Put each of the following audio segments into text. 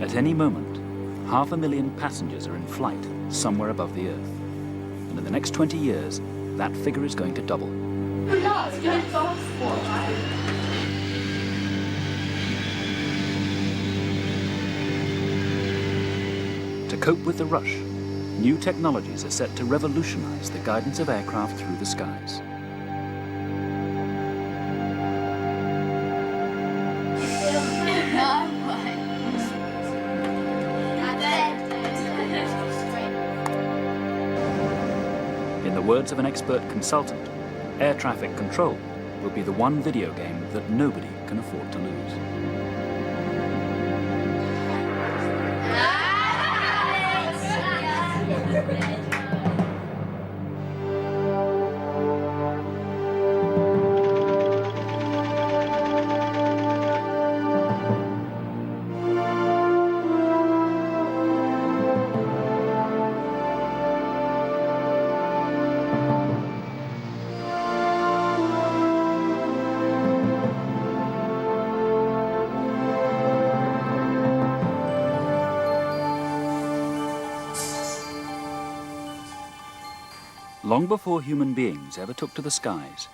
At any moment, 500,000 passengers are in flight somewhere above the Earth. And in the next 20 years, that figure is going to double. To cope with the rush, new technologies are set to revolutionize the guidance of aircraft through the skies. In the words of an expert consultant, air traffic control will be the one video game that nobody can afford to lose. Long before human beings ever took to the skies,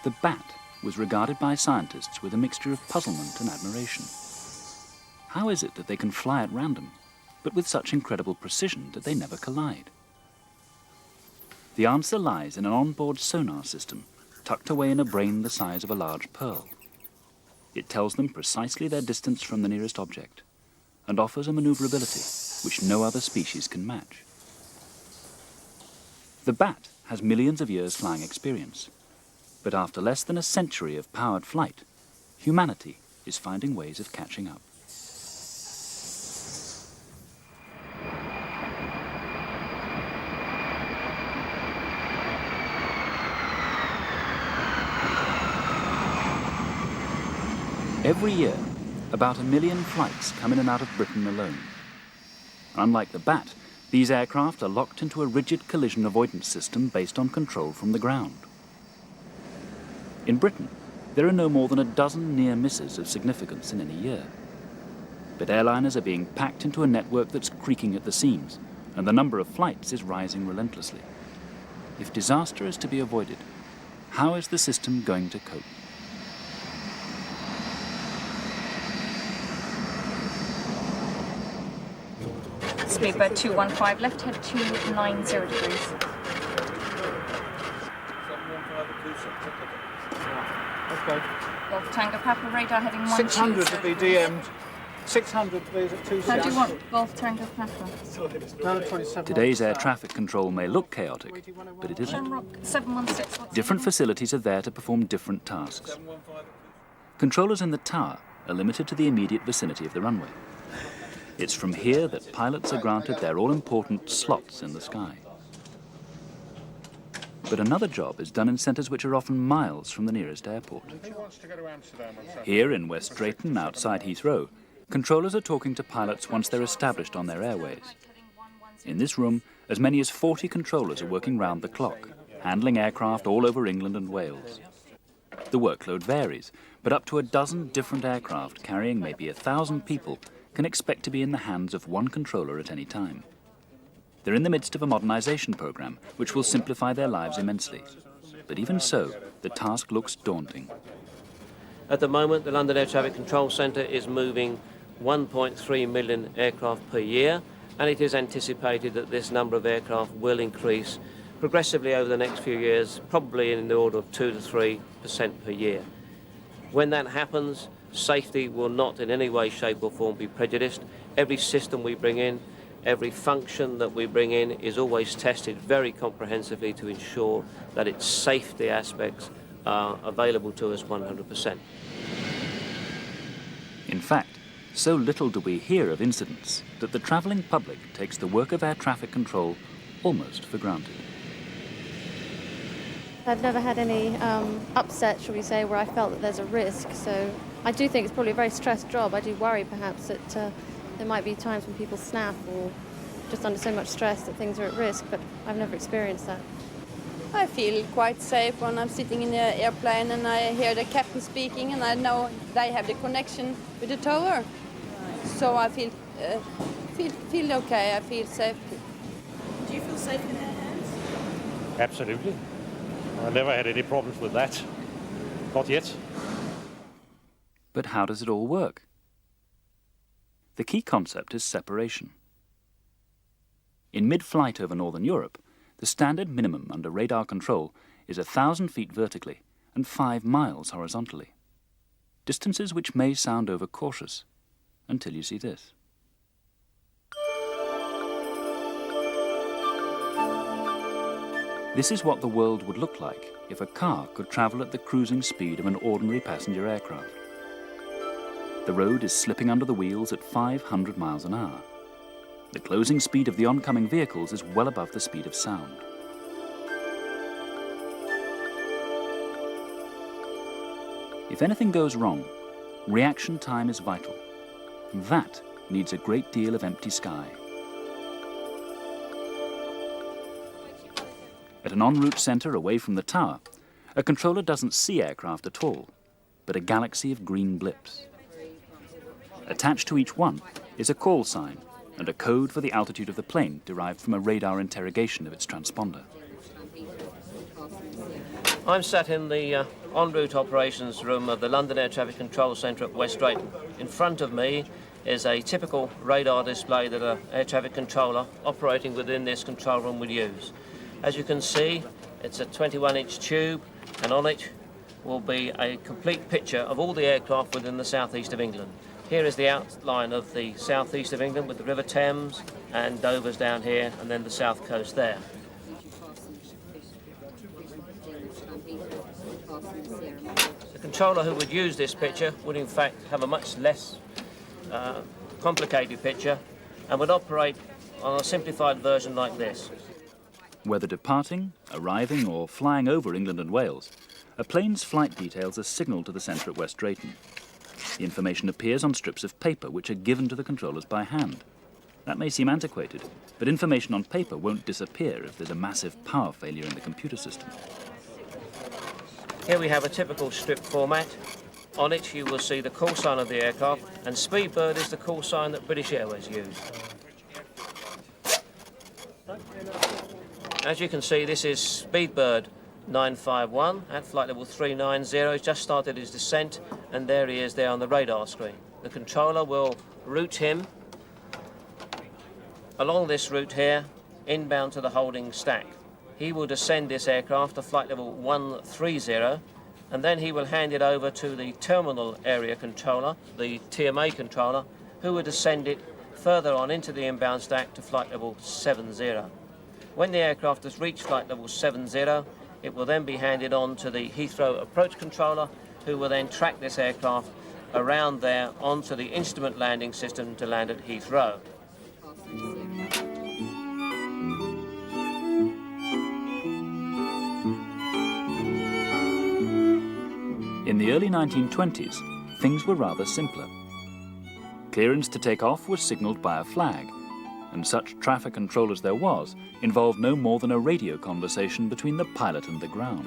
the bat was regarded by scientists with a mixture of puzzlement and admiration. How is it that they can fly at random, but with such incredible precision that they never collide? The answer lies in an onboard sonar system tucked away in a brain the size of a large pearl. It tells them precisely their distance from the nearest object and offers a maneuverability which no other species can match. The bat has millions of years flying experience, but after less than a century of powered flight, humanity is finding ways of catching up. Every year, about 1 million flights come in and out of Britain alone. Unlike the bat, these aircraft are locked into a rigid collision avoidance system based on control from the ground. In Britain, there are no more than a dozen near misses of significance in any year. But airliners are being packed into a network that's creaking at the seams, and the number of flights is rising relentlessly. If disaster is to be avoided, how is the system going to cope? Speedbird 215, left head 290 degrees. Okay. Golf Tango Papa, radar heading 600 to be DM'd. 600 please at 260. How do you want Golf Tango Papa? No, 27. Today's air traffic control may look chaotic, but it isn't. Shamrock 716. Different facilities are there to perform different tasks. Controllers in the tower are limited to the immediate vicinity of the runway. It's from here that pilots are granted their all-important slots in the sky. But another job is done in centres which are often miles from the nearest airport. Here in West Drayton, outside Heathrow, controllers are talking to pilots once they're established on their airways. In this room, as many as 40 controllers are working round the clock, handling aircraft all over England and Wales. The workload varies, but up to a dozen different aircraft carrying maybe 1,000 people can expect to be in the hands of one controller at any time. They're in the midst of a modernisation programme which will simplify their lives immensely. But even so, the task looks daunting. At the moment, the London Air Traffic Control Centre is moving 1.3 million aircraft per year, and it is anticipated that this number of aircraft will increase progressively over the next few years, probably in the order of 2 to 3% per year. When that happens, safety will not in any way, shape or form be prejudiced. Every system we bring in, every function that we bring in is always tested very comprehensively to ensure that its safety aspects are available to us 100%. In fact, so little do we hear of incidents that the travelling public takes the work of air traffic control almost for granted. I've never had any upset, shall we say, where I felt that there's a risk, so I do think it's probably a very stressed job. I do worry perhaps that there might be times when people snap or just under so much stress that things are at risk, but I've never experienced that. I feel quite safe when I'm sitting in the airplane and I hear the captain speaking and I know they have the connection with the tower. So I feel feel okay. I feel safe. Do you feel safe in their hands? Absolutely. I never had any problems with that. Not yet. But how does it all work? The key concept is separation. In mid-flight over Northern Europe, the standard minimum under radar control is 1,000 feet vertically and 5 miles horizontally. Distances which may sound overcautious until you see this. This is what the world would look like if a car could travel at the cruising speed of an ordinary passenger aircraft. The road is slipping under the wheels at 500 miles an hour. The closing speed of the oncoming vehicles is well above the speed of sound. If anything goes wrong, reaction time is vital. And that needs a great deal of empty sky. At an en route centre away from the tower, a controller doesn't see aircraft at all, but a galaxy of green blips. Attached to each one is a call sign and a code for the altitude of the plane derived from a radar interrogation of its transponder. I'm sat in the en route operations room of the London Air Traffic Control Centre at West Drayton. In front of me is a typical radar display that an air traffic controller operating within this control room would use. As you can see, it's a 21-inch tube, and on it will be a complete picture of all the aircraft within the southeast of England. Here is the outline of the southeast of England with the River Thames and Dover's down here, and then the south coast there. The controller who would use this picture would in fact have a much less complicated picture and would operate on a simplified version like this. Whether departing, arriving or flying over England and Wales, a plane's flight details are signalled to the centre at West Drayton. The information appears on strips of paper which are given to the controllers by hand. That may seem antiquated, but information on paper won't disappear if there's a massive power failure in the computer system. Here we have a typical strip format. On it you will see the call sign of the aircraft, and Speedbird is the call sign that British Airways use. As you can see, this is Speedbird 951 at flight level 390. He's just started his descent, and there he is there on the radar screen. The controller will route him along this route here, inbound to the holding stack. He will descend this aircraft to flight level 130, and then he will hand it over to the terminal area controller, the TMA controller, who will descend it further on into the inbound stack to flight level 70. When the aircraft has reached flight level 70, it will then be handed on to the Heathrow approach controller, who will then track this aircraft around there onto the instrument landing system to land at Heathrow. In the early 1920s, things were rather simpler. Clearance to take off was signalled by a flag, and such traffic control as there was involved no more than a radio conversation between the pilot and the ground.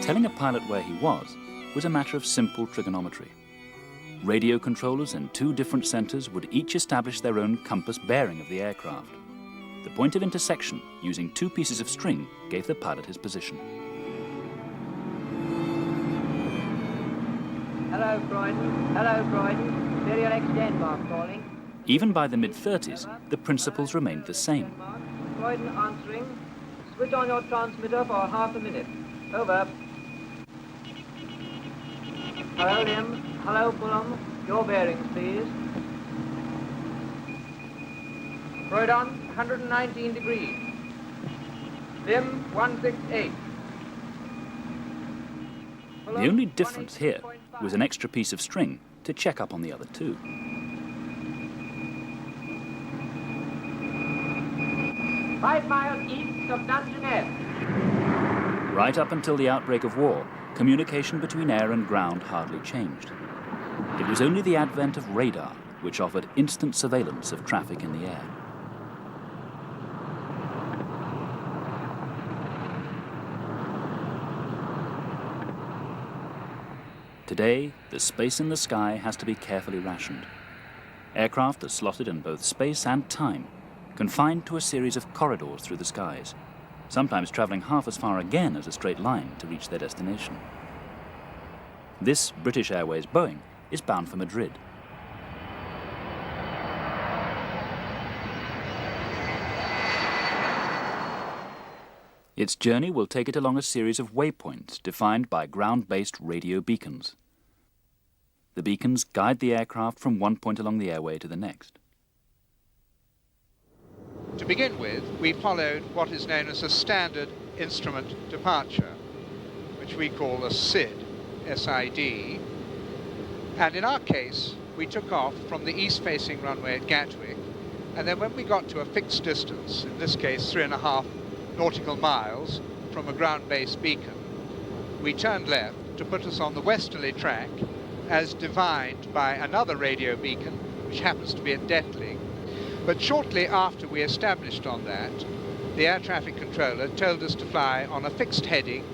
Telling a pilot where he was a matter of simple trigonometry. Radio controllers in two different centres would each establish their own compass bearing of the aircraft. The point of intersection, using two pieces of string, gave the pilot his position. Hello, Croydon. Serial X Denmark calling. Even by the mid-30s, the principles remained the same. Croydon answering. Switch on your transmitter for half a minute. Over. Hello, Lim. Hello, Fulham. Your bearings, please. Croydon, 119 degrees. Lim, 168. The only difference here was an extra piece of string to check up on the other two. Five miles east of Dungeness. Right up until the outbreak of war, communication between air and ground hardly changed. It was only the advent of radar which offered instant surveillance of traffic in the air. Today, the space in the sky has to be carefully rationed. Aircraft are slotted in both space and time, confined to a series of corridors through the skies, sometimes travelling half as far again as a straight line to reach their destination. This British Airways Boeing is bound for Madrid. Its journey will take it along a series of waypoints defined by ground-based radio beacons. The beacons guide the aircraft from one point along the airway to the next. To begin with, we followed what is known as a standard instrument departure, which we call a SID, S-I-D. And in our case, we took off from the east-facing runway at Gatwick, and then when we got to a fixed distance, in this case 3.5 nautical miles from a ground-based beacon, we turned left to put us on the westerly track as divined by another radio beacon, which happens to be at Detling. But shortly after we established on that, the air traffic controller told us to fly on a fixed heading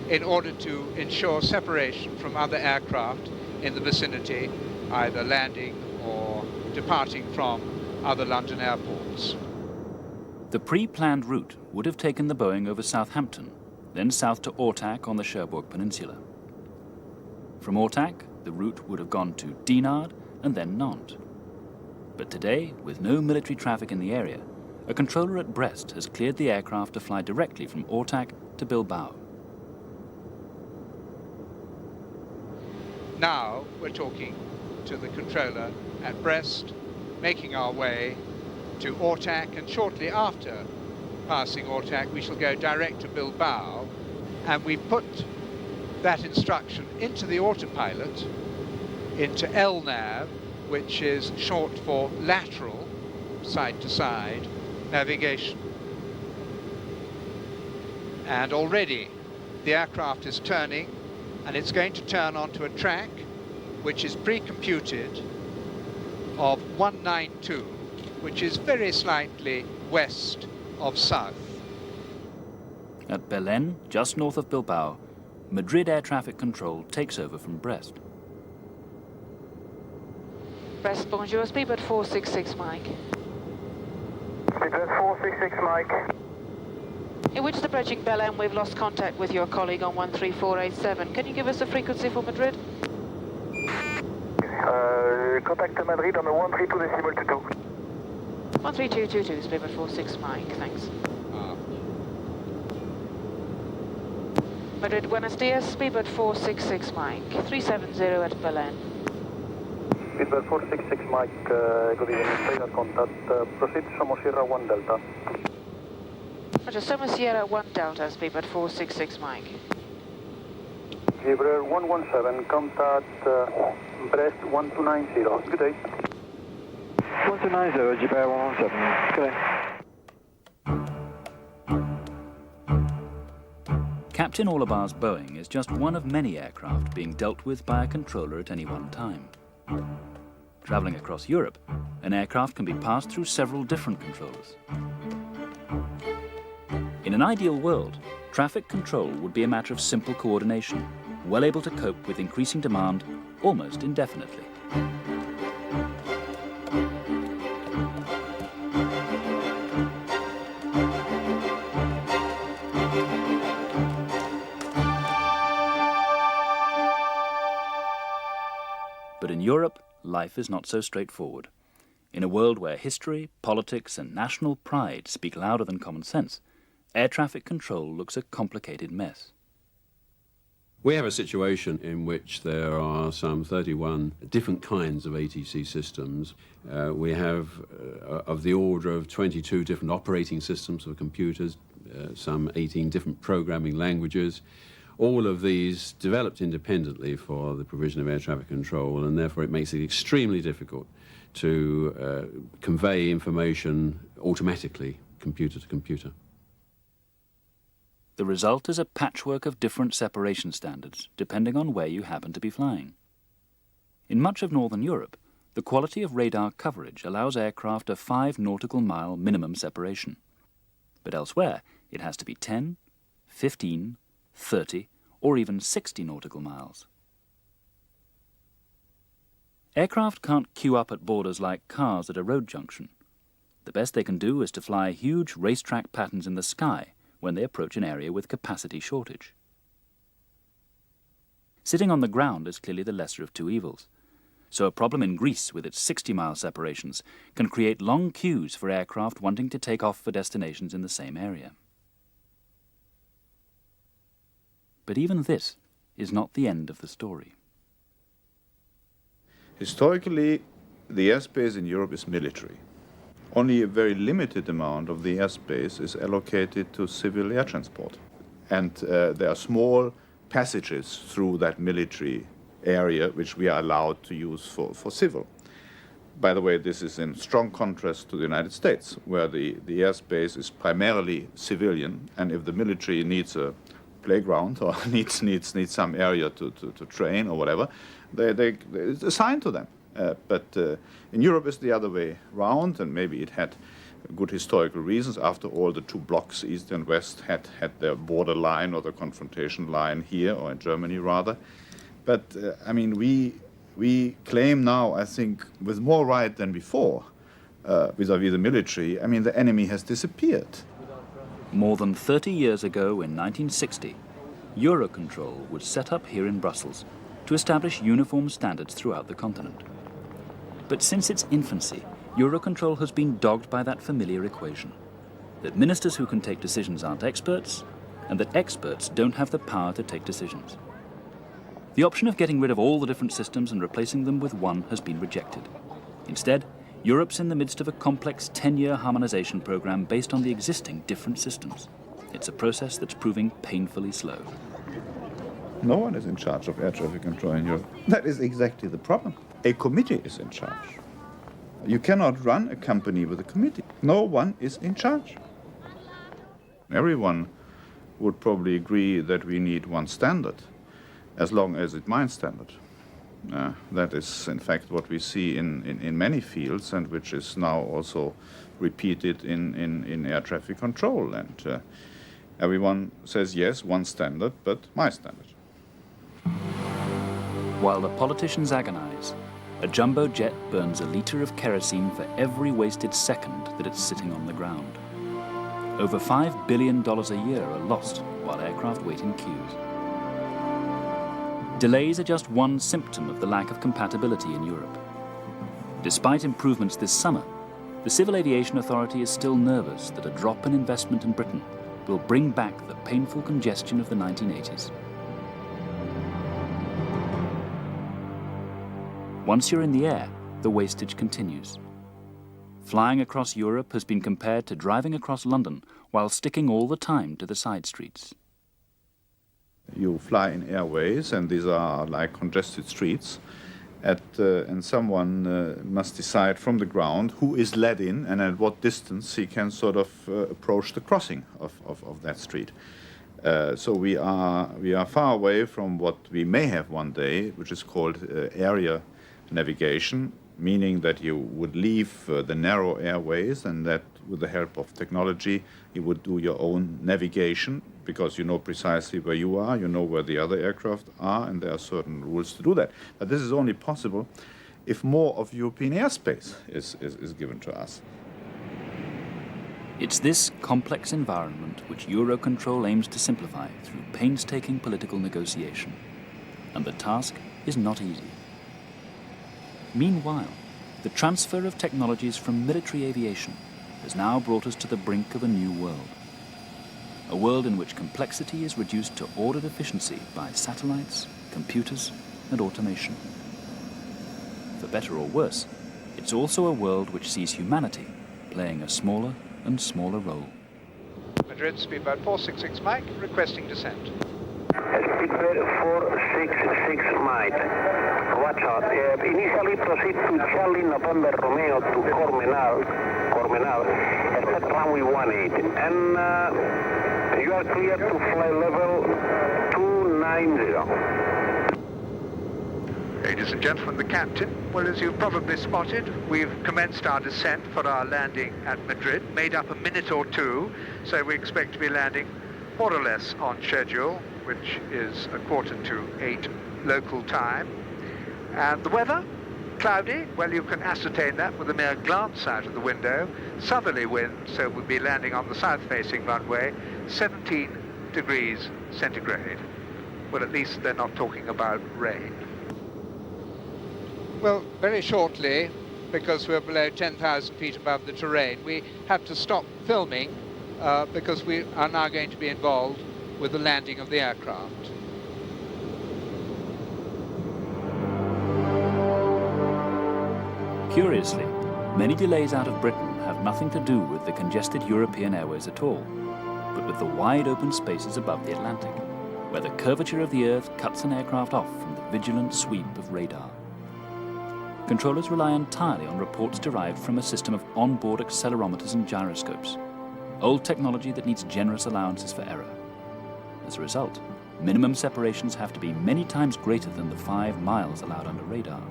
in order to ensure separation from other aircraft in the vicinity, either landing or departing from other London airports. The pre-planned route would have taken the Boeing over Southampton, then south to Ortac on the Cherbourg Peninsula. From Ortac, the route would have gone to Dinard and then Nantes. But today, with no military traffic in the area, a controller at Brest has cleared the aircraft to fly directly from Ortac to Bilbao. Now we're talking to the controller at Brest, making our way to Ortac, and shortly after passing Ortac we shall go direct to Bilbao, and we put that instruction into the autopilot, into LNAV, which is short for lateral, side-to-side navigation. And already the aircraft is turning, and it's going to turn onto a track which is pre-computed of 192, which is very slightly west of south. At Belén, just north of Bilbao, Madrid Air Traffic Control takes over from Brest. Brest, bonjour, speedbird 466 Mike. Speedbird 466 Mike. In which the bridging Belém, we've lost contact with your colleague on 13487. Can you give us a frequency for Madrid? Contact Madrid on the 132.22. 13222, speedbird 46 Mike, thanks. Madrid, Buenos Dias, speedbird 466 Mike, 370 at Belén. Speedbird 466 Mike, good evening, stay at contact, proceed Somo Sierra 1 Delta. Roger, Somo Sierra 1 Delta, speedbird 466 Mike. Gabriel 117, contact Brest 1290, good day. 1290, Gabriel 117, good day. Captain Orlebar's Boeing is just one of many aircraft being dealt with by a controller at any one time. Travelling across Europe, an aircraft can be passed through several different controllers. In an ideal world, traffic control would be a matter of simple coordination, well able to cope with increasing demand almost indefinitely. But in Europe, life is not so straightforward. In a world where history, politics, and national pride speak louder than common sense, air traffic control looks a complicated mess. We have a situation in which there are some 31 different kinds of ATC systems. We have of the order of 22 different operating systems for computers, some 18 different programming languages. All of these developed independently for the provision of air traffic control, and therefore it makes it extremely difficult to convey information automatically, computer to computer. The result is a patchwork of different separation standards, depending on where you happen to be flying. In much of Northern Europe, the quality of radar coverage allows aircraft a 5 nautical mile minimum separation. But elsewhere, it has to be 10, 15, 30, or even 60 nautical miles. Aircraft can't queue up at borders like cars at a road junction. The best they can do is to fly huge racetrack patterns in the sky when they approach an area with capacity shortage. Sitting on the ground is clearly the lesser of two evils. So a problem in Greece with its 60-mile separations can create long queues for aircraft wanting to take off for destinations in the same area. But even this is not the end of the story. Historically, the airspace in Europe is military. Only a very limited amount of the airspace is allocated to civil air transport. And there are small passages through that military area which we are allowed to use for civil. By the way, this is in strong contrast to the United States, where the airspace is primarily civilian, and if the military needs a playground or needs some area to train or whatever, it's assigned to them. But in Europe it's the other way round, and maybe it had good historical reasons. After all, the two blocks, East and West, had their border line or the confrontation line here, or in Germany rather. But I mean, we claim now, I think, with more right than before, vis-à-vis the military. I mean, the enemy has disappeared. More than 30 years ago, in 1960, Eurocontrol was set up here in Brussels to establish uniform standards throughout the continent. But since its infancy, Eurocontrol has been dogged by that familiar equation, that ministers who can take decisions aren't experts, and that experts don't have the power to take decisions. The option of getting rid of all the different systems and replacing them with one has been rejected. Instead, Europe's in the midst of a complex 10-year harmonization program based on the existing different systems. It's a process that's proving painfully slow. No one is in charge of air traffic control in Europe. That is exactly the problem. A committee is in charge. You cannot run a company with a committee. No one is in charge. Everyone would probably agree that we need one standard, as long as it's my standard. That is, in fact, what we see in many fields, and which is now also repeated in air traffic control. And everyone says, yes, one standard, but my standard. While the politicians agonize, a jumbo jet burns a litre of kerosene for every wasted second that it's sitting on the ground. Over $5 billion a year are lost while aircraft wait in queues. Delays are just one symptom of the lack of compatibility in Europe. Despite improvements this summer, the Civil Aviation Authority is still nervous that a drop in investment in Britain will bring back the painful congestion of the 1980s. Once you're in the air, the wastage continues. Flying across Europe has been compared to driving across London while sticking all the time to the side streets. You fly in airways, and these are like congested streets, and someone must decide from the ground who is let in and at what distance he can sort of approach the crossing of that street. So we are far away from what we may have one day, which is called area navigation, meaning that you would leave the narrow airways, and that with the help of technology you would do your own navigation, because you know precisely where you are, you know where the other aircraft are, and there are certain rules to do that. But this is only possible if more of European airspace is given to us. It's this complex environment which Eurocontrol aims to simplify through painstaking political negotiation. And the task is not easy. Meanwhile, the transfer of technologies from military aviation has now brought us to the brink of a new world. A world in which complexity is reduced to ordered efficiency by satellites, computers, and automation. For better or worse, it's also a world which sees humanity playing a smaller and smaller role. Madrid, speedboat 466 Mike, requesting descent. Speedbird 466 Mike. Watch out. Initially proceed to Charlie November Romeo to Cormenal, expect runway 18. And you are clear to fly level 290. Ladies and gentlemen, the captain. Well, as you've probably spotted, we've commenced our descent for our landing at Madrid, made up a minute or two, so we expect to be landing more or less on schedule, which is 7:45 local time. And the weather? Cloudy? Well, you can ascertain that with a mere glance out of the window. Southerly wind, so we'll be landing on the south-facing runway, 17 degrees centigrade. Well, at least they're not talking about rain. Well, very shortly, because we're below 10,000 feet above the terrain, we have to stop filming because we are now going to be involved with the landing of the aircraft. Curiously, many delays out of Britain have nothing to do with the congested European airways at all, but with the wide open spaces above the Atlantic, where the curvature of the Earth cuts an aircraft off from the vigilant sweep of radar. Controllers rely entirely on reports derived from a system of onboard accelerometers and gyroscopes, old technology that needs generous allowances for error. As a result, minimum separations have to be many times greater than the 5 miles allowed under radar.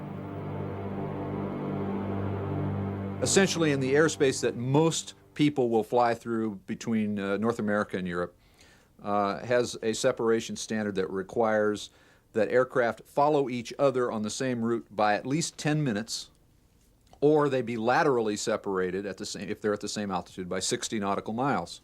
Essentially, in the airspace that most people will fly through between North America and Europe, has a separation standard that requires that aircraft follow each other on the same route by at least 10 minutes, or they be laterally separated at the same, if they're at the same altitude, by 60 nautical miles.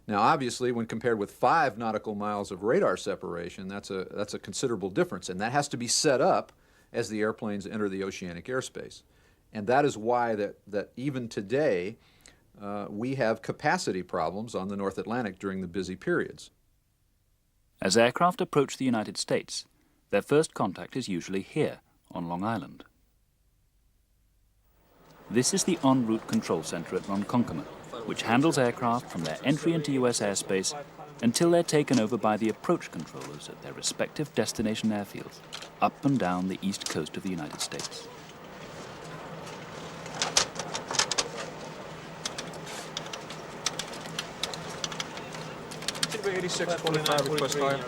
Now, obviously, when compared with 5 nautical miles of radar separation, that's a considerable difference, and that has to be set up as the airplanes enter the oceanic airspace. And that is why that even today, we have capacity problems on the North Atlantic during the busy periods. As aircraft approach the United States, their first contact is usually here, on Long Island. This is the en route control center at Ronkonkoma, which handles aircraft from their entry into US airspace until they're taken over by the approach controllers at their respective destination airfields, up and down the east coast of the United States. Runway 8625, request climb.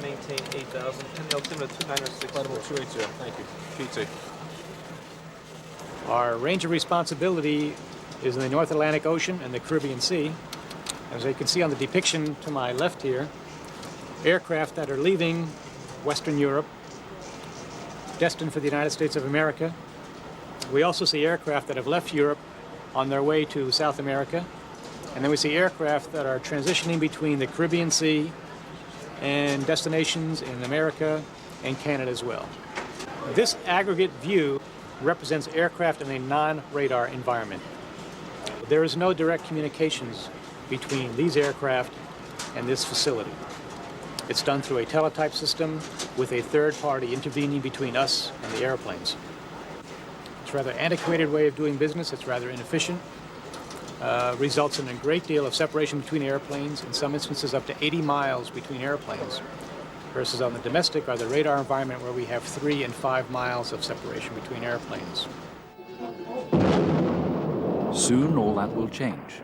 Maintain 8,000, and altimeter 296. Flight 280, thank you. PT. Our range of responsibility is in the North Atlantic Ocean and the Caribbean Sea. As you can see on the depiction to my left here, aircraft that are leaving Western Europe, destined for the United States of America. We also see aircraft that have left Europe on their way to South America. And then we see aircraft that are transitioning between the Caribbean Sea and destinations in America and Canada as well. This aggregate view represents aircraft in a non-radar environment. There is no direct communications between these aircraft and this facility. It's done through a teletype system with a third party intervening between us and the airplanes. It's a rather antiquated way of doing business. It's rather inefficient. Results in a great deal of separation between airplanes, in some instances up to 80 miles between airplanes, versus on the domestic or the radar environment where we have 3 and 5 miles of separation between airplanes. Soon all that will change.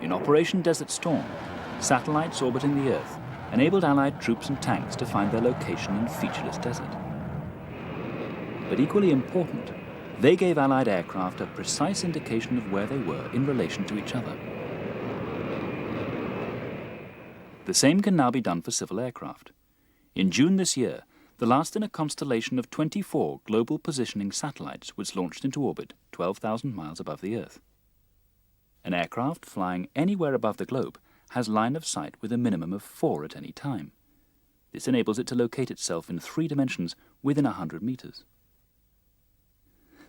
In Operation Desert Storm, satellites orbiting the Earth enabled Allied troops and tanks to find their location in featureless desert. But equally important, they gave Allied aircraft a precise indication of where they were in relation to each other. The same can now be done for civil aircraft. In June this year, the last in a constellation of 24 global positioning satellites was launched into orbit 12,000 miles above the Earth. An aircraft flying anywhere above the globe has line of sight with a minimum of 4 at any time. This enables it to locate itself in 3 dimensions within 100 meters.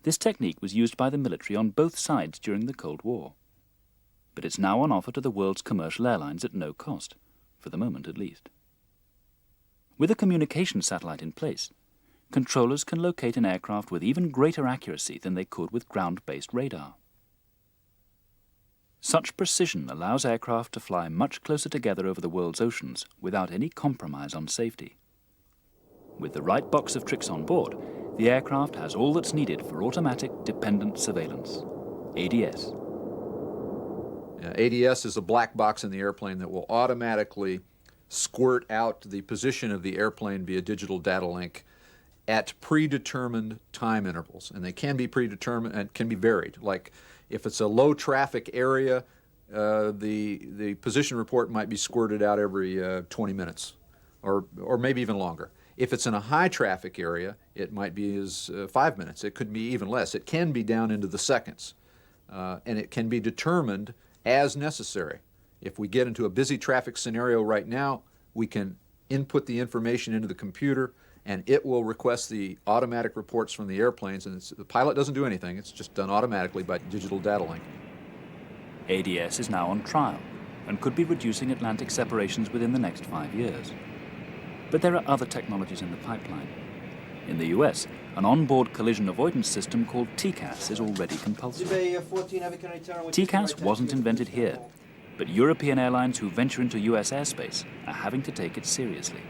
This technique was used by the military on both sides during the Cold War. But it's now on offer to the world's commercial airlines at no cost, for the moment at least. With a communication satellite in place, controllers can locate an aircraft with even greater accuracy than they could with ground-based radar. Such precision allows aircraft to fly much closer together over the world's oceans without any compromise on safety. With the right box of tricks on board, the aircraft has all that's needed for automatic dependent surveillance, ADS. ADS is a black box in the airplane that will automatically squirt out the position of the airplane via digital data link at predetermined time intervals. And they can be predetermined and can be varied. Like if it's a low traffic area, the position report might be squirted out every 20 minutes or maybe even longer. If it's in a high traffic area, it might be as 5 minutes. It could be even less. It can be down into the seconds. And it can be determined as necessary. If we get into a busy traffic scenario right now, we can input the information into the computer and it will request the automatic reports from the airplanes, and the pilot doesn't do anything. It's just done automatically by digital data link. ADS is now on trial and could be reducing Atlantic separations within the next 5 years. But there are other technologies in the pipeline. In the US, an onboard collision avoidance system called TCAS is already compulsory. TCAS wasn't invented here, but European airlines who venture into US airspace are having to take it seriously.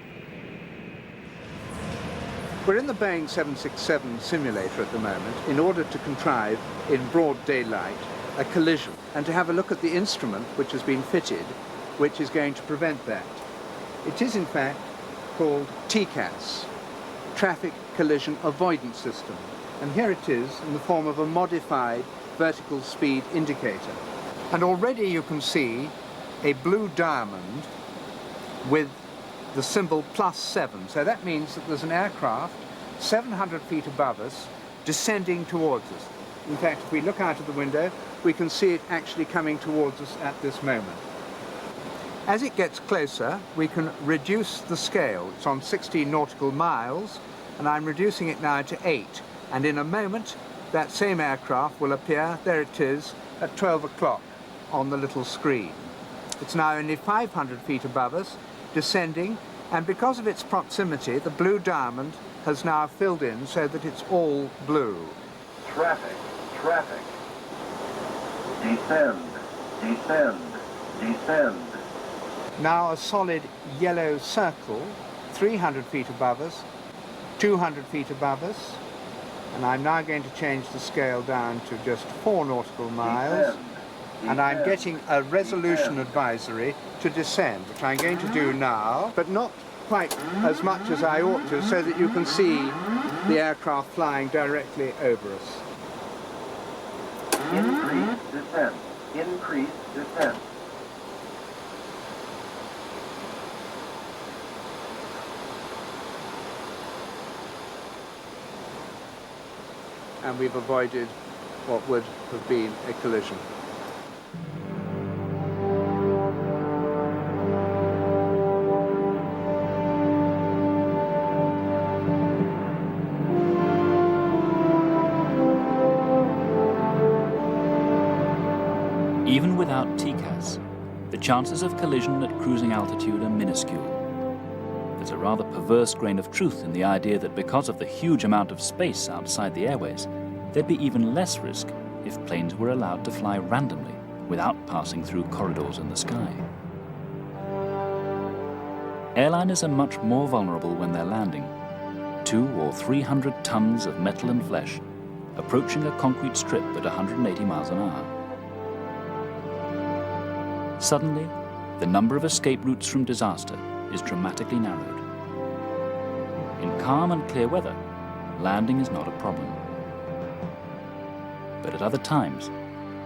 We're in the Boeing 767 simulator at the moment in order to contrive in broad daylight a collision and to have a look at the instrument which has been fitted, which is going to prevent that. It is in fact called TCAS, Traffic Collision Avoidance System, and here it is in the form of a modified vertical speed indicator. And already you can see a blue diamond with the symbol +7. So that means that there's an aircraft 700 feet above us descending towards us. In fact, if we look out of the window, we can see it actually coming towards us at this moment. As it gets closer, we can reduce the scale. It's on 16 nautical miles, and I'm reducing it now to 8. And in a moment, that same aircraft will appear, there it is, at 12 o'clock on the little screen. It's now only 500 feet above us, descending, and because of its proximity, the blue diamond has now filled in so that it's all blue. Traffic, traffic. Descend, descend, descend. Now a solid yellow circle, 300 feet above us, 200 feet above us, and I'm now going to change the scale down to just 4 nautical miles. And I'm getting a resolution advisory to descend, which I'm going to do now, but not quite as much as I ought to, so that you can see the aircraft flying directly over us. Increase descent, increase descent. And we've avoided what would have been a collision. Even without TCAS, the chances of collision at cruising altitude are minuscule. There's a rather perverse grain of truth in the idea that because of the huge amount of space outside the airways, there'd be even less risk if planes were allowed to fly randomly without passing through corridors in the sky. Airliners are much more vulnerable when they're landing. 200 or 300 tons of metal and flesh approaching a concrete strip at 180 miles an hour. Suddenly, the number of escape routes from disaster is dramatically narrowed. In calm and clear weather, landing is not a problem. But at other times,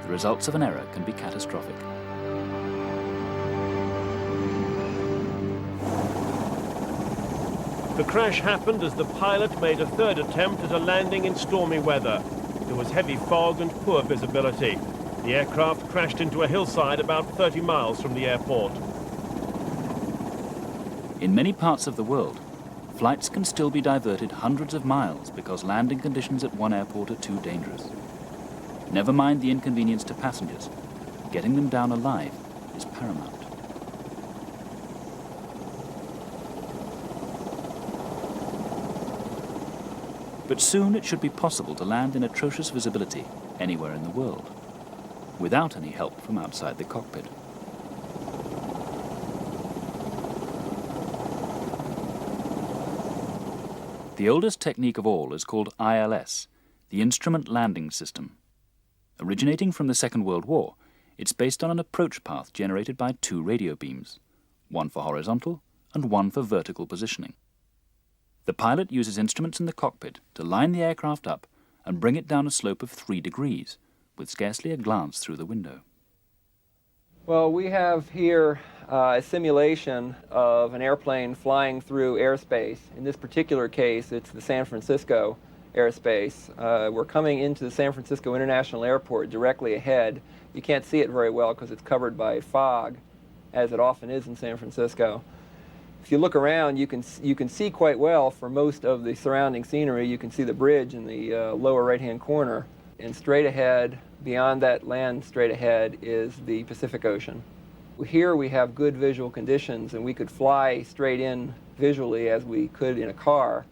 the results of an error can be catastrophic. The crash happened as the pilot made a third attempt at a landing in stormy weather. There was heavy fog and poor visibility. The aircraft crashed into a hillside about 30 miles from the airport. In many parts of the world, flights can still be diverted hundreds of miles because landing conditions at one airport are too dangerous. Never mind the inconvenience to passengers. Getting them down alive is paramount. But soon it should be possible to land in atrocious visibility anywhere in the world, without any help from outside the cockpit. The oldest technique of all is called ILS, the Instrument Landing System. Originating from the Second World War, it's based on an approach path generated by 2 radio beams, one for horizontal and one for vertical positioning. The pilot uses instruments in the cockpit to line the aircraft up and bring it down a slope of 3 degrees, with scarcely a glance through the window. Well, we have here a simulation of an airplane flying through airspace. In this particular case, it's the San Francisco airspace. We're coming into the San Francisco International Airport directly ahead. You can't see it very well because it's covered by fog, as it often is in San Francisco. If you look around, you can see quite well for most of the surrounding scenery. You can see the bridge in the lower right-hand corner. And straight ahead, beyond that land straight ahead, is the Pacific Ocean. Here we have good visual conditions, and we could fly straight in visually as we could in a car.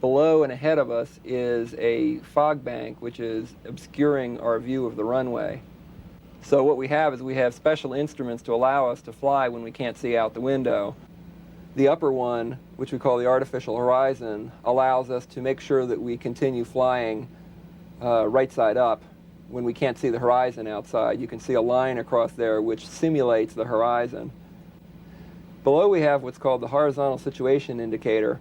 Below and ahead of us is a fog bank, which is obscuring our view of the runway. So what we have is we have special instruments to allow us to fly when we can't see out the window. The upper one, which we call the artificial horizon, allows us to make sure that we continue flying right side up. When we can't see the horizon outside, you can see a line across there which simulates the horizon. Below we have what's called the horizontal situation indicator,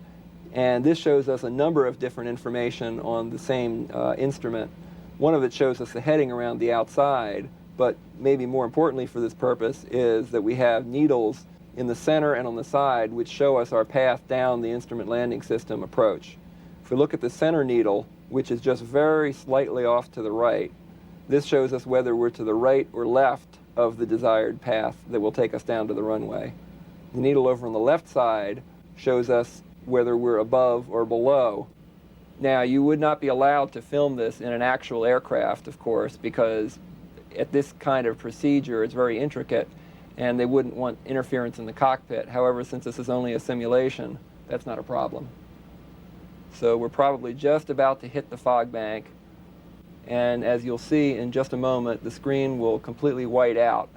and this shows us a number of different information on the same instrument. One of it shows us the heading around the outside, but maybe more importantly for this purpose is that we have needles in the center and on the side which show us our path down the instrument landing system approach. If we look at the center needle, which is just very slightly off to the right, this shows us whether we're to the right or left of the desired path that will take us down to the runway. The needle over on the left side shows us whether we're above or below. Now, you would not be allowed to film this in an actual aircraft, of course, because at this kind of procedure it's very intricate and they wouldn't want interference in the cockpit. However, since this is only a simulation, that's not a problem. So we're probably just about to hit the fog bank. And as you'll see in just a moment, the screen will completely white out.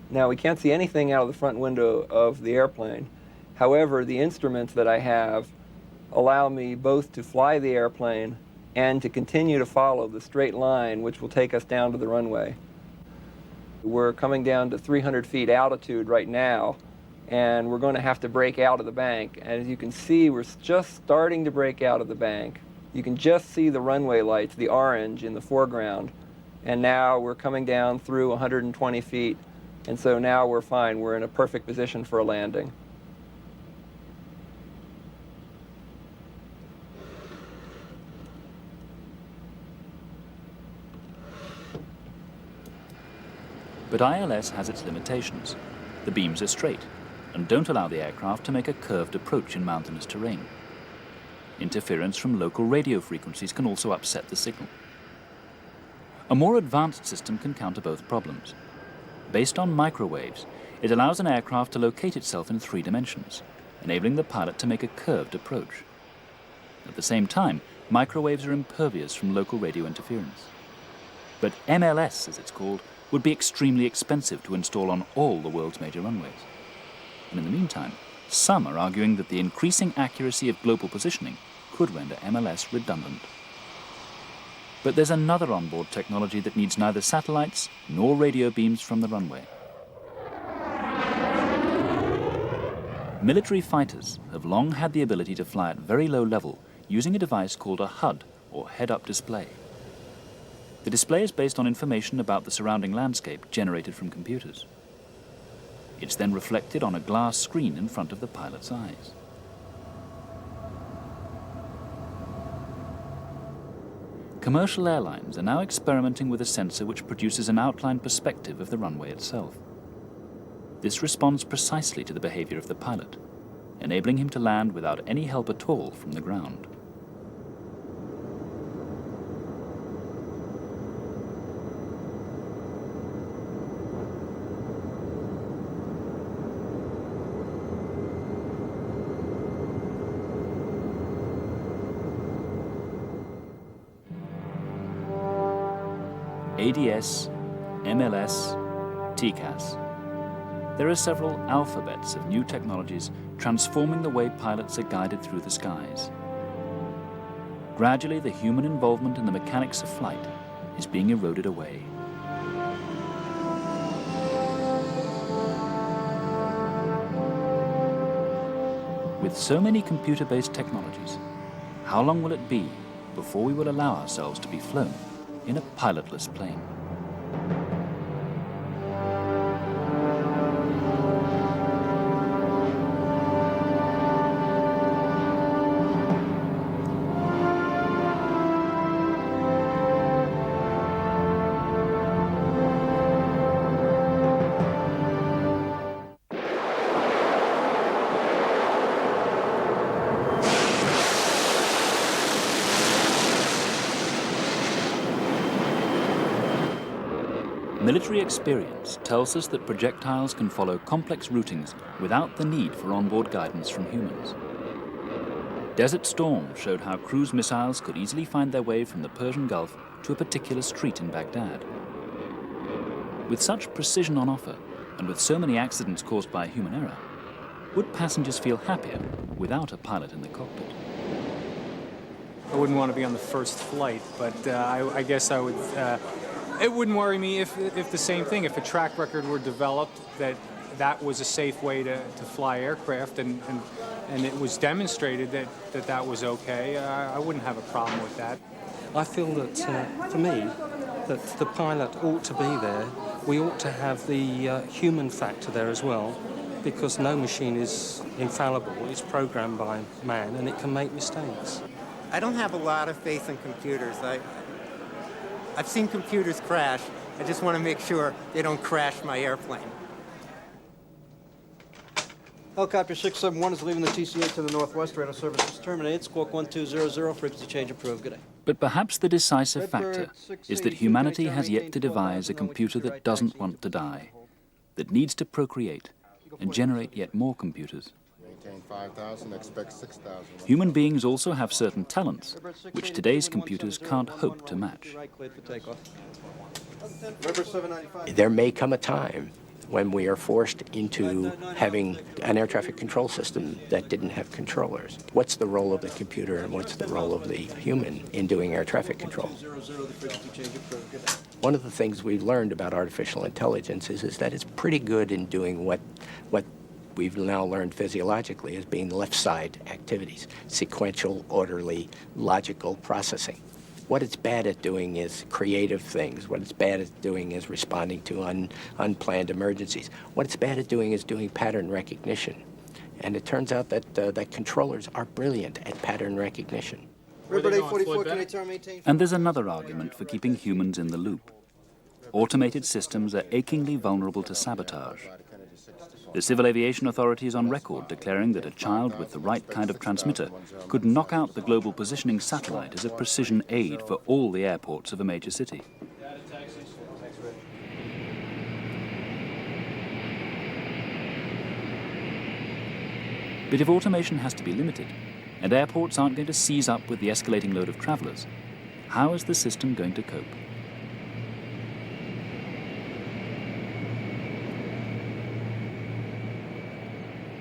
Now, we can't see anything out of the front window of the airplane. However, the instruments that I have allow me both to fly the airplane and to continue to follow the straight line which will take us down to the runway. We're coming down to 300 feet altitude right now, and we're going to have to break out of the bank. And as you can see, we're just starting to break out of the bank. You can just see the runway lights, the orange in the foreground. And now we're coming down through 120 feet. And so now we're fine. We're in a perfect position for a landing. But ILS has its limitations. The beams are straight and don't allow the aircraft to make a curved approach in mountainous terrain. Interference from local radio frequencies can also upset the signal. A more advanced system can counter both problems. Based on microwaves, it allows an aircraft to locate itself in 3 dimensions, enabling the pilot to make a curved approach. At the same time, microwaves are impervious from local radio interference. But MLS, as it's called, would be extremely expensive to install on all the world's major runways. And in the meantime, some are arguing that the increasing accuracy of global positioning could render MLS redundant. But there's another onboard technology that needs neither satellites nor radio beams from the runway. Military fighters have long had the ability to fly at very low level using a device called a HUD, or head-up display. The display is based on information about the surrounding landscape generated from computers. It's then reflected on a glass screen in front of the pilot's eyes. Commercial airlines are now experimenting with a sensor which produces an outline perspective of the runway itself. This responds precisely to the behavior of the pilot, enabling him to land without any help at all from the ground. ADS, MLS, TCAS. There are several alphabets of new technologies transforming the way pilots are guided through the skies. Gradually, the human involvement in the mechanics of flight is being eroded away. With so many computer-based technologies, how long will it be before we will allow ourselves to be flown in a pilotless plane? Military experience tells us that projectiles can follow complex routings without the need for onboard guidance from humans. Desert Storm showed how cruise missiles could easily find their way from the Persian Gulf to a particular street in Baghdad. With such precision on offer, and with so many accidents caused by human error, would passengers feel happier without a pilot in the cockpit? I wouldn't want to be on the first flight, but I guess I would. It wouldn't worry me if the same thing, if a track record were developed that was a safe way to fly aircraft, and it was demonstrated that was okay. I wouldn't have a problem with that. I feel that, for me, that the pilot ought to be there. We ought to have the human factor there as well, because no machine is infallible. It's programmed by man, and it can make mistakes. I don't have a lot of faith in computers. I've seen computers crash. I just want to make sure they don't crash my airplane. Helicopter 671 is leaving the TC-8 to the northwest. Radar service is terminated. Squawk 1200, frequency change approved. Good day. But perhaps the decisive factor is that humanity has yet to devise a computer that doesn't want to die, that needs to procreate and generate yet more computers. Maintain 5,000, expect 6,000. Human beings also have certain talents, which today's computers can't hope to match. There may come a time when we are forced into having an air traffic control system that didn't have controllers. What's the role of the computer and what's the role of the human in doing air traffic control? One of the things we've learned about artificial intelligence is that it's pretty good in doing what we've now learned physiologically as being left side activities, sequential, orderly, logical processing. What it's bad at doing is creative things. What it's bad at doing is responding to unplanned emergencies. What it's bad at doing is doing pattern recognition. And it turns out that controllers are brilliant at pattern recognition. And there's another argument for keeping humans in the loop. Automated systems are achingly vulnerable to sabotage. The Civil Aviation Authority is on record declaring that a child with the right kind of transmitter could knock out the global positioning satellite as a precision aid for all the airports of a major city. But if automation has to be limited, and airports aren't going to seize up with the escalating load of travelers, how is the system going to cope?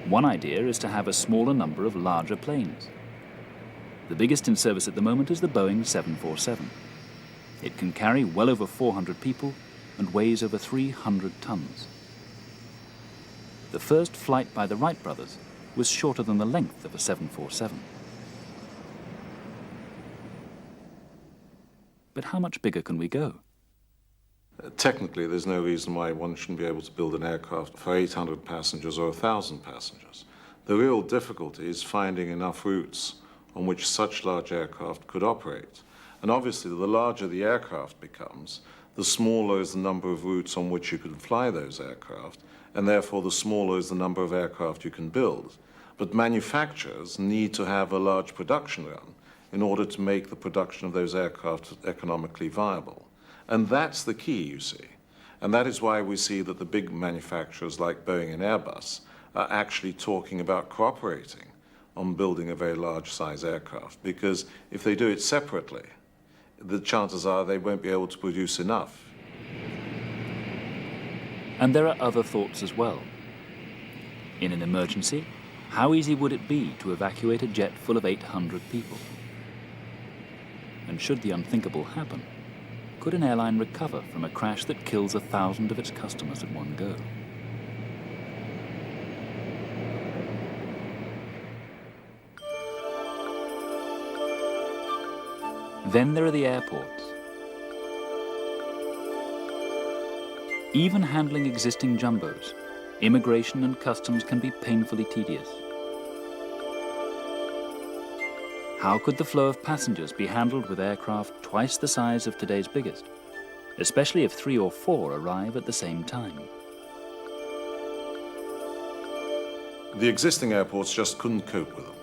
One idea is to have a smaller number of larger planes. The biggest in service at the moment is the Boeing 747. It can carry well over 400 people and weighs over 300 tons. The first flight by the Wright brothers was shorter than the length of a 747. But how much bigger can we go? Technically, there's no reason why one shouldn't be able to build an aircraft for 800 passengers or 1,000 passengers. The real difficulty is finding enough routes on which such large aircraft could operate. And obviously, the larger the aircraft becomes, the smaller is the number of routes on which you can fly those aircraft, and therefore the smaller is the number of aircraft you can build. But manufacturers need to have a large production run in order to make the production of those aircraft economically viable. And that's the key, you see. And that is why we see that the big manufacturers like Boeing and Airbus are actually talking about cooperating on building a very large size aircraft, because if they do it separately, the chances are they won't be able to produce enough. And there are other thoughts as well. In an emergency, how easy would it be to evacuate a jet full of 800 people? And should the unthinkable happen, could an airline recover from a crash that kills 1,000 of its customers at one go? Then there are the airports. Even handling existing jumbos, immigration and customs can be painfully tedious. How could the flow of passengers be handled with aircraft twice the size of today's biggest, especially if 3 or 4 arrive at the same time? The existing airports just couldn't cope with them.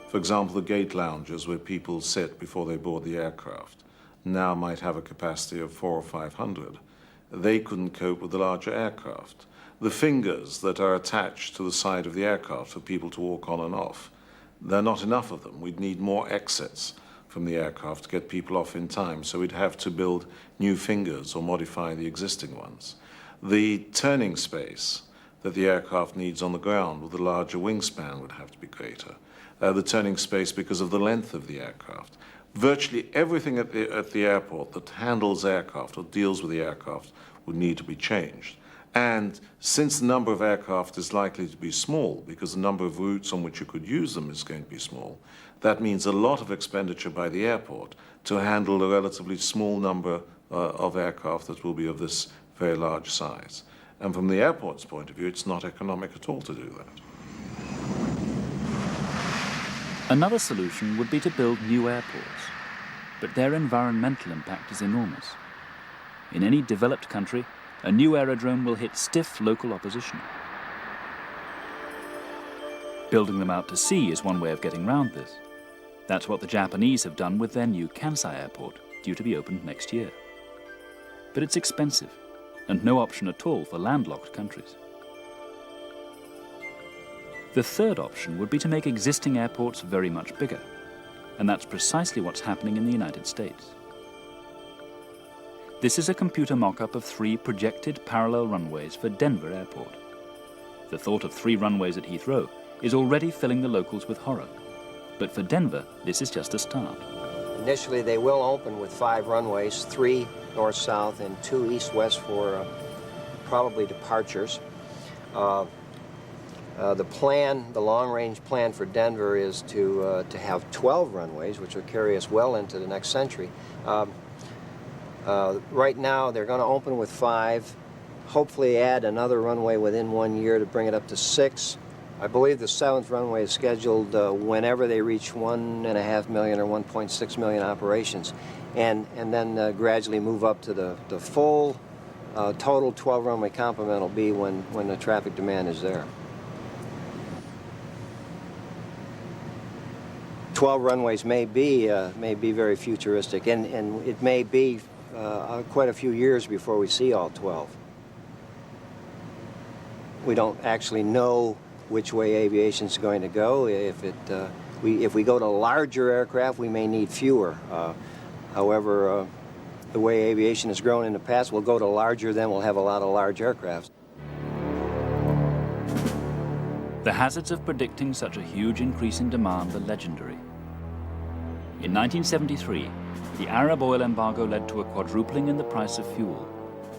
For example, the gate lounges where people sit before they board the aircraft. now might have a capacity of 400 or 500. They couldn't cope with the larger aircraft. The fingers that are attached to the side of the aircraft for people to walk on and off, there are not enough of them. We'd need more exits from the aircraft to get people off in time, so we'd have to build new fingers or modify the existing ones. The turning space that the aircraft needs on the ground with a larger wingspan would have to be greater. The turning space because of the length of the aircraft. Virtually everything at the airport that handles aircraft or deals with the aircraft would need to be changed. And since the number of aircraft is likely to be small, because the number of routes on which you could use them is going to be small, that means a lot of expenditure by the airport to handle a relatively small number of aircraft that will be of this very large size. And from the airport's point of view, it's not economic at all to do that. Another solution would be to build new airports, but their environmental impact is enormous. In any developed country, a new aerodrome will hit stiff local opposition. Building them out to sea is one way of getting round this. That's what the Japanese have done with their new Kansai airport, due to be opened next year. But it's expensive, and no option at all for landlocked countries. The third option would be to make existing airports very much bigger, and that's precisely what's happening in the United States. This is a computer mock-up of 3 projected parallel runways for Denver Airport. The thought of 3 runways at Heathrow is already filling the locals with horror. But for Denver, this is just a start. Initially, they will open with 5 runways, 3 north-south and 2 east-west for probably departures. The plan, the long-range plan for Denver is to have 12 runways, which will carry us well into the next century. Right now, they're going to open with 5, hopefully add another runway within 1 year to bring it up to 6. I believe the 7th runway is scheduled whenever they reach 1.5 million or 1.6 million operations, and then gradually move up to the full total 12 runway complement will be when the traffic demand is there. 12 runways may be very futuristic, and it may be quite a few years before we see all 12. We don't actually know which way aviation is going to go. If we go to larger aircraft, we may need fewer. However, the way aviation has grown in the past, we'll go to larger, then we'll have a lot of large aircraft. The hazards of predicting such a huge increase in demand are legendary. In 1973, the Arab oil embargo led to a quadrupling in the price of fuel,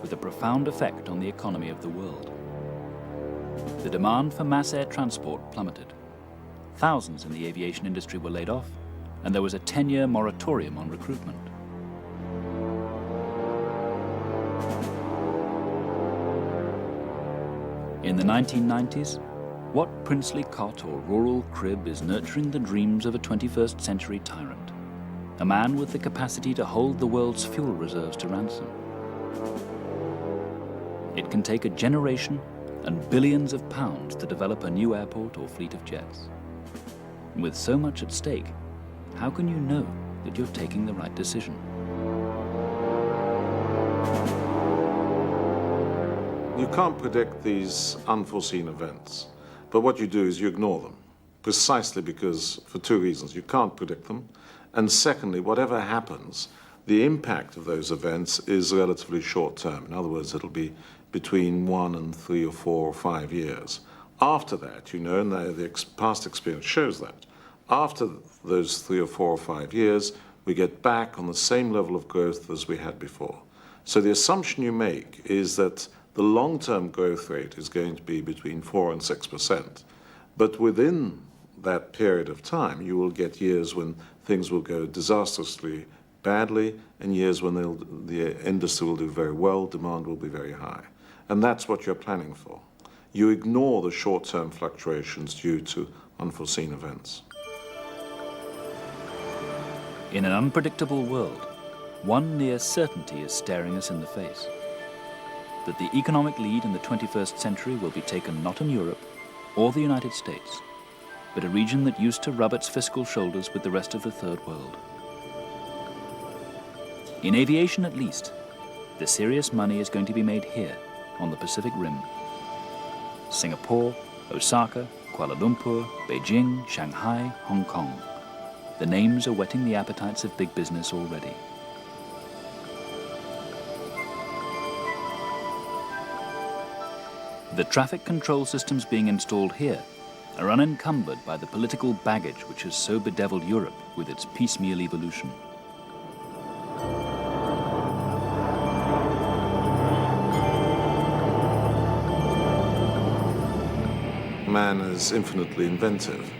with a profound effect on the economy of the world. The demand for mass air transport plummeted. Thousands in the aviation industry were laid off, and there was a 10-year moratorium on recruitment. In the 1990s, what princely cot or rural crib is nurturing the dreams of a 21st century tyrant? A man with the capacity to hold the world's fuel reserves to ransom. It can take a generation and billions of pounds to develop a new airport or fleet of jets. With so much at stake, how can you know that you're taking the right decision? You can't predict these unforeseen events, but what you do is you ignore them, precisely because, for 2 reasons. You can't predict them, and secondly, whatever happens, the impact of those events is relatively short-term. In other words, it'll be between 1 and 3 or 4 or 5 years. After that, you know, and the past experience shows that, after those 3 or 4 or 5 years, we get back on the same level of growth as we had before. So the assumption you make is that the long-term growth rate is going to be between 4 and 6%. But within that period of time, you will get years when things will go disastrously badly, and years when the industry will do very well, demand will be very high. And that's what you're planning for. You ignore the short-term fluctuations due to unforeseen events. In an unpredictable world, one near certainty is staring us in the face. That the economic lead in the 21st century will be taken not in Europe or the United States, but a region that used to rub its fiscal shoulders with the rest of the Third World. In aviation at least, the serious money is going to be made here on the Pacific Rim. Singapore, Osaka, Kuala Lumpur, Beijing, Shanghai, Hong Kong. The names are whetting the appetites of big business already. The traffic control systems being installed here are unencumbered by the political baggage which has so bedeviled Europe with its piecemeal evolution. Man is infinitely inventive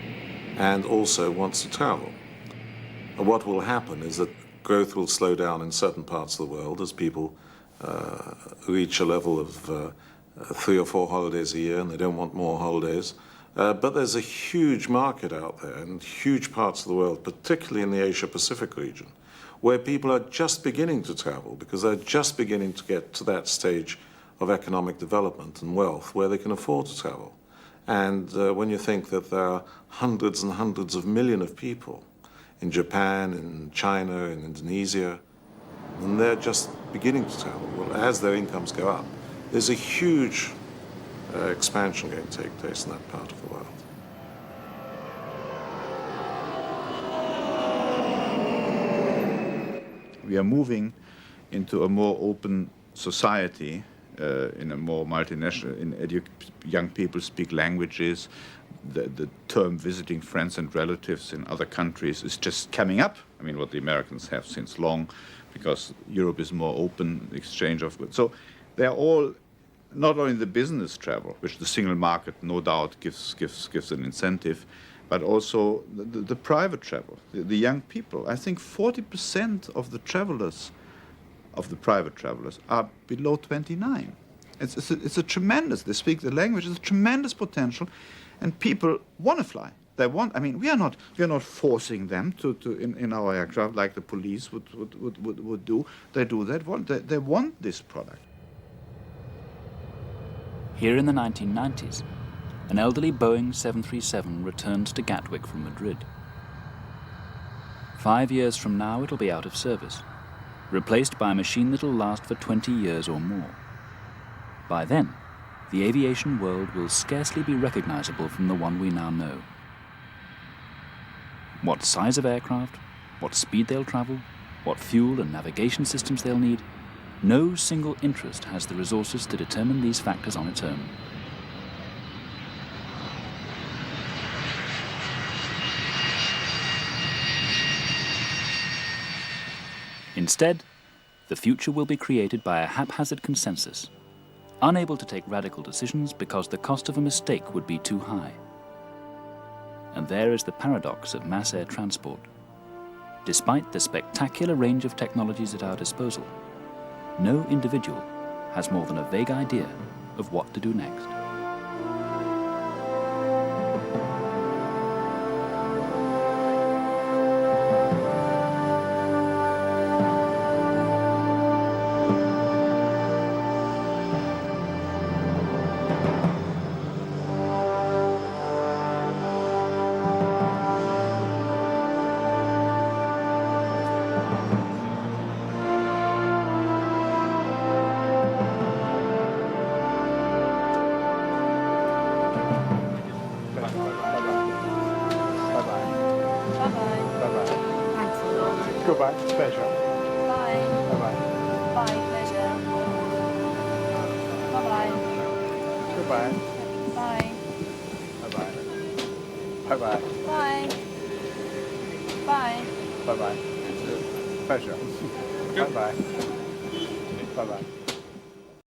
and also wants to travel. What will happen is that growth will slow down in certain parts of the world as people reach a level of 3 or 4 holidays a year and they don't want more holidays. But there's a huge market out there in huge parts of the world, particularly in the Asia-Pacific region, where people are just beginning to travel because they're just beginning to get to that stage of economic development and wealth where they can afford to travel. And when you think that there are hundreds and hundreds of millions of people in Japan, in China, in Indonesia, and they're just beginning to travel, well, as their incomes go up, there's a huge expansion going to take place in that part of the world. We are moving into a more open society, in a more multinational, young people speak languages. The term visiting friends and relatives in other countries is just coming up. I mean, what the Americans have since long, because Europe is more open, exchange of goods. So they're all, not only the business travel, which the single market no doubt gives an incentive, but also the private travel, the young people. I think 40% of the travelers, of the private travelers, are below 29. It's a tremendous, they speak the language, it's a tremendous potential, and people want to fly. They want, I mean, we are not forcing them to in our aircraft like the police would do. They do that, they want this product. Here in the 1990s, an elderly Boeing 737 returns to Gatwick from Madrid. 5 years from now, it'll be out of service, replaced by a machine that'll last for 20 years or more. By then, the aviation world will scarcely be recognizable from the one we now know. What size of aircraft, what speed they'll travel, what fuel and navigation systems they'll need, no single interest has the resources to determine these factors on its own. Instead, the future will be created by a haphazard consensus, unable to take radical decisions because the cost of a mistake would be too high. And there is the paradox of mass air transport. Despite the spectacular range of technologies at our disposal, no individual has more than a vague idea of what to do next. Goodbye. Pleasure. Bye. Bye-bye. Bye. Pleasure. Bye-bye. Goodbye. Bye. Bye-bye. Bye-bye. Bye. Bye. Bye-bye. Pleasure. Bye-bye. Bye-bye.